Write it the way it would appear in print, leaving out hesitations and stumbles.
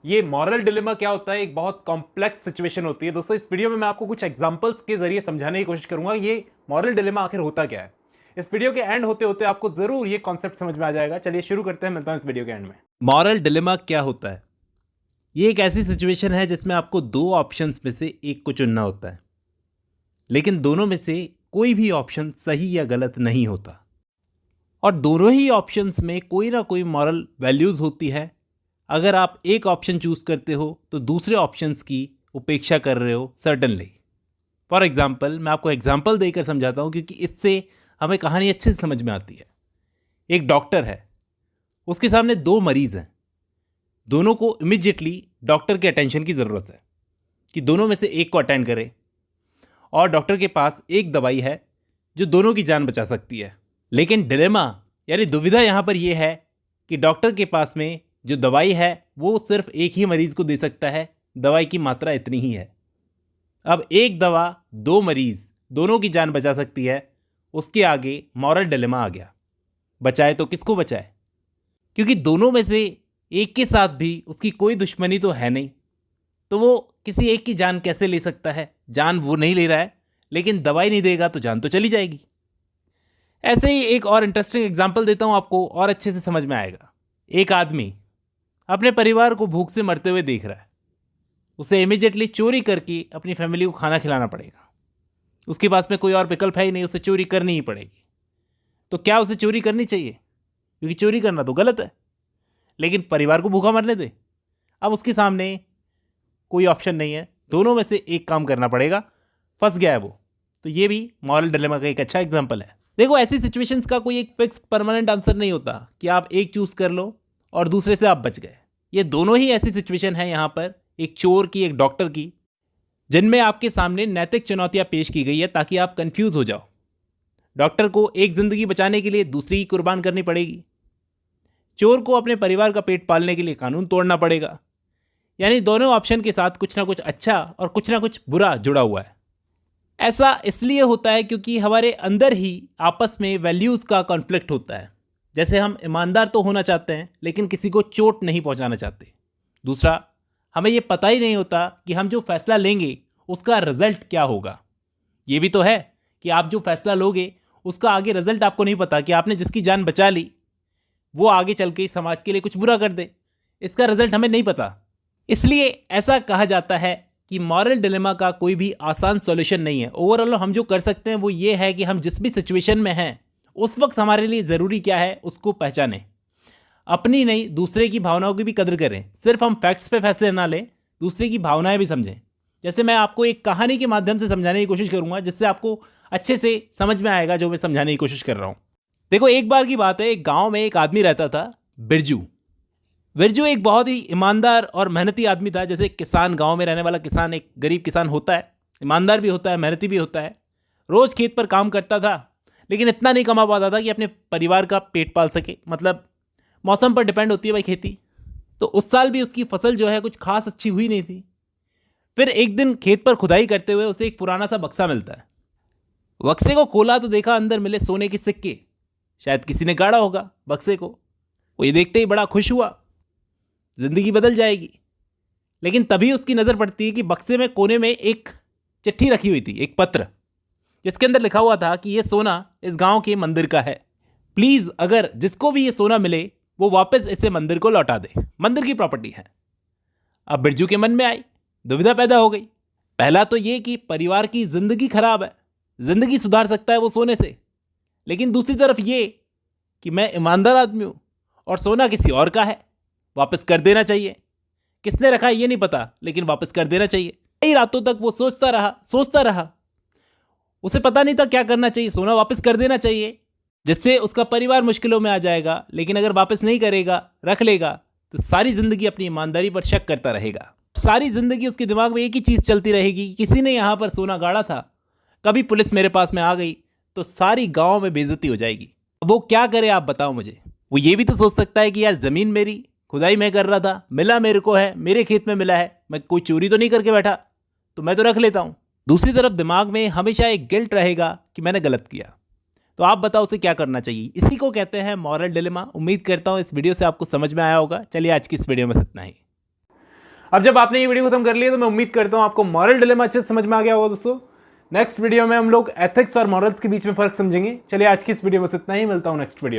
ये moral dilemma क्या होता है, एक बहुत कॉम्प्लेक्स सिचुएशन होती है। दोस्तों इस वीडियो में मैं आपको कुछ एग्जांपल्स के जरिए समझाने की कोशिश करूंगा ये मॉरल डिलेमा आखिर होता क्या है। इस वीडियो के एंड होते होते आपको जरूर ये कॉन्सेप्ट समझ में आ जाएगा। चलिए शुरू करते हैं, मिलता हूं इस वीडियो के एंड में। मॉरल डिलेमा क्या होता है? ये एक ऐसी सिचुएशन है जिसमें आपको दो ऑप्शंस में से एक को चुनना होता है, लेकिन दोनों में से कोई भी ऑप्शन सही या गलत नहीं होता, और दोनों ही ऑप्शंस में कोई ना कोई मॉरल वैल्यूज़ होती है। अगर आप एक ऑप्शन चूज करते हो तो दूसरे ऑप्शंस की उपेक्षा कर रहे हो सर्टनली। फॉर एग्जाम्पल, मैं आपको एग्जाम्पल देकर समझाता हूँ क्योंकि इससे हमें कहानी अच्छे से समझ में आती है। एक डॉक्टर है, उसके सामने दो मरीज़ हैं। दोनों को इमिजिएटली डॉक्टर के अटेंशन की ज़रूरत है कि दोनों में से एक को अटेंड करे, और डॉक्टर के पास एक दवाई है जो दोनों की जान बचा सकती है। लेकिन डिलेमा यानी दुविधा यहाँ पर यह है कि डॉक्टर के पास में जो दवाई है वो सिर्फ एक ही मरीज़ को दे सकता है, दवाई की मात्रा इतनी ही है। अब एक दवा दो मरीज़ दोनों की जान बचा सकती है, उसके आगे मॉरल डिलेमा आ गया। बचाए तो किसको बचाए, क्योंकि दोनों में से एक के साथ भी उसकी कोई दुश्मनी तो है नहीं, तो वो किसी एक की जान कैसे ले सकता है? जान वो नहीं ले रहा है, लेकिन दवाई नहीं देगा तो जान तो चली जाएगी। ऐसे ही एक और इंटरेस्टिंग एग्जाम्पल देता हूँ आपको, और अच्छे से समझ में आएगा। एक आदमी अपने परिवार को भूख से मरते हुए देख रहा है। उसे इमीडिएटली चोरी करके अपनी फैमिली को खाना खिलाना पड़ेगा। उसके पास में कोई और विकल्प है ही नहीं, उसे चोरी करनी ही पड़ेगी। तो क्या उसे चोरी करनी चाहिए? क्योंकि चोरी करना तो गलत है, लेकिन परिवार को भूखा मरने दे। अब उसके सामने कोई ऑप्शन नहीं है, दोनों में से एक काम करना पड़ेगा। फंस गया है वो। तो ये भी मॉरल डिलेमा का एक अच्छा एग्जाम्पल है। देखो, ऐसी सिचुएशंस का कोई एक फिक्स परमानेंट आंसर नहीं होता कि आप एक चूज कर लो और दूसरे से आप बच गए। ये दोनों ही ऐसी सिचुएशन है यहाँ पर, एक चोर की, एक डॉक्टर की, जिनमें आपके सामने नैतिक चुनौतियाँ पेश की गई है ताकि आप कंफ्यूज हो जाओ। डॉक्टर को एक जिंदगी बचाने के लिए दूसरी की कुर्बान करनी पड़ेगी। चोर को अपने परिवार का पेट पालने के लिए कानून तोड़ना पड़ेगा। यानी दोनों ऑप्शन के साथ कुछ ना कुछ अच्छा और कुछ ना कुछ बुरा जुड़ा हुआ है। ऐसा इसलिए होता है क्योंकि हमारे अंदर ही आपस में वैल्यूज़ का कॉन्फ्लिक्ट होता है। जैसे हम ईमानदार तो होना चाहते हैं, लेकिन किसी को चोट नहीं पहुंचाना चाहते। दूसरा, हमें ये पता ही नहीं होता कि हम जो फैसला लेंगे उसका रिजल्ट क्या होगा। ये भी तो है कि आप जो फैसला लोगे उसका आगे रिजल्ट आपको नहीं पता, कि आपने जिसकी जान बचा ली वो आगे चल के समाज के लिए कुछ बुरा कर दे, इसका रिजल्ट हमें नहीं पता। इसलिए ऐसा कहा जाता है कि मॉरल डिलेमा का कोई भी आसान सॉल्यूशन नहीं है। ओवरऑल हम जो कर सकते हैं वो ये है कि हम जिस भी सिचुएशन में हैं उस वक्त हमारे लिए ज़रूरी क्या है उसको पहचानें। अपनी नहीं, दूसरे की भावनाओं की भी कदर करें। सिर्फ हम फैक्ट्स पे फैसले ना लें, दूसरे की भावनाएं भी समझें। जैसे मैं आपको एक कहानी के माध्यम से समझाने की कोशिश करूंगा, जिससे आपको अच्छे से समझ में आएगा जो मैं समझाने की कोशिश कर रहा हूँ। देखो, एक बार की बात है, एक गाँव में एक आदमी रहता था, बिरजू। बिरजू एक बहुत ही ईमानदार और मेहनती आदमी था। जैसे किसान, गांव में रहने वाला किसान, एक गरीब किसान होता है, ईमानदार भी होता है, मेहनती भी होता है। रोज़ खेत पर काम करता था, लेकिन इतना नहीं कमा पाता था कि अपने परिवार का पेट पाल सके। मतलब मौसम पर डिपेंड होती है भाई खेती। तो उस साल भी उसकी फसल जो है कुछ खास अच्छी हुई नहीं थी। फिर एक दिन खेत पर खुदाई करते हुए उसे एक पुराना सा बक्सा मिलता है। बक्से को खोला तो देखा अंदर मिले सोने के सिक्के। शायद किसी ने गाड़ा होगा बक्से को। वो ये देखते ही बड़ा खुश हुआ, जिंदगी बदल जाएगी। लेकिन तभी उसकी नज़र पड़ती है कि बक्से में कोने में एक चिट्ठी रखी हुई थी, एक पत्र, जिसके अंदर लिखा हुआ था कि ये सोना इस गांव के मंदिर का है। प्लीज़ अगर जिसको भी ये सोना मिले वो वापस इसे मंदिर को लौटा दे, मंदिर की प्रॉपर्टी है। अब बिरजू के मन में आई, दुविधा पैदा हो गई। पहला तो ये कि परिवार की जिंदगी खराब है, जिंदगी सुधार सकता है वो सोने से। लेकिन दूसरी तरफ ये कि मैं ईमानदार आदमी हूँ और सोना किसी और का है, वापस कर देना चाहिए। किसने रखा है ये नहीं पता, लेकिन वापस कर देना चाहिए। कई रातों तक वो सोचता रहा। उसे पता नहीं था क्या करना चाहिए। सोना वापस कर देना चाहिए, जिससे उसका परिवार मुश्किलों में आ जाएगा, लेकिन अगर वापस नहीं करेगा, रख लेगा, तो सारी जिंदगी अपनी ईमानदारी पर शक करता रहेगा। सारी जिंदगी उसके दिमाग में एक ही चीज़ चलती रहेगी कि किसी ने यहाँ पर सोना गाड़ा था, कभी पुलिस मेरे पास में आ गई तो सारी गाँव में बेइज्जती हो जाएगी। वो क्या करे आप बताओ मुझे। वो ये भी तो सोच सकता है कि यार ज़मीन मेरी, खुदाई मैं कर रहा था, मिला मेरे को है, मेरे खेत में मिला है, मैं कोई चोरी तो नहीं करके बैठा, तो मैं तो रख लेता हूँ। दूसरी तरफ दिमाग में हमेशा एक गिल्ट रहेगा कि मैंने गलत किया। तो आप बताओ उसे क्या करना चाहिए। इसी को कहते हैं मॉरल डिलेमा। उम्मीद करता हूँ इस वीडियो से आपको समझ में आया होगा। चलिए आज की इस वीडियो में इतना ही। अब जब आपने ये वीडियो खत्म कर लिया तो मैं उम्मीद करता हूँ आपको मॉरल डिलेमा अच्छे से समझ में आ गया होगा दोस्तों। नेक्स्ट वीडियो में हम लोग एथिक्स और मॉरल्स के बीच में फर्क समझेंगे। चलिए आज की इस वीडियो में इतना ही, मिलता हूँ नेक्स्ट वीडियो में।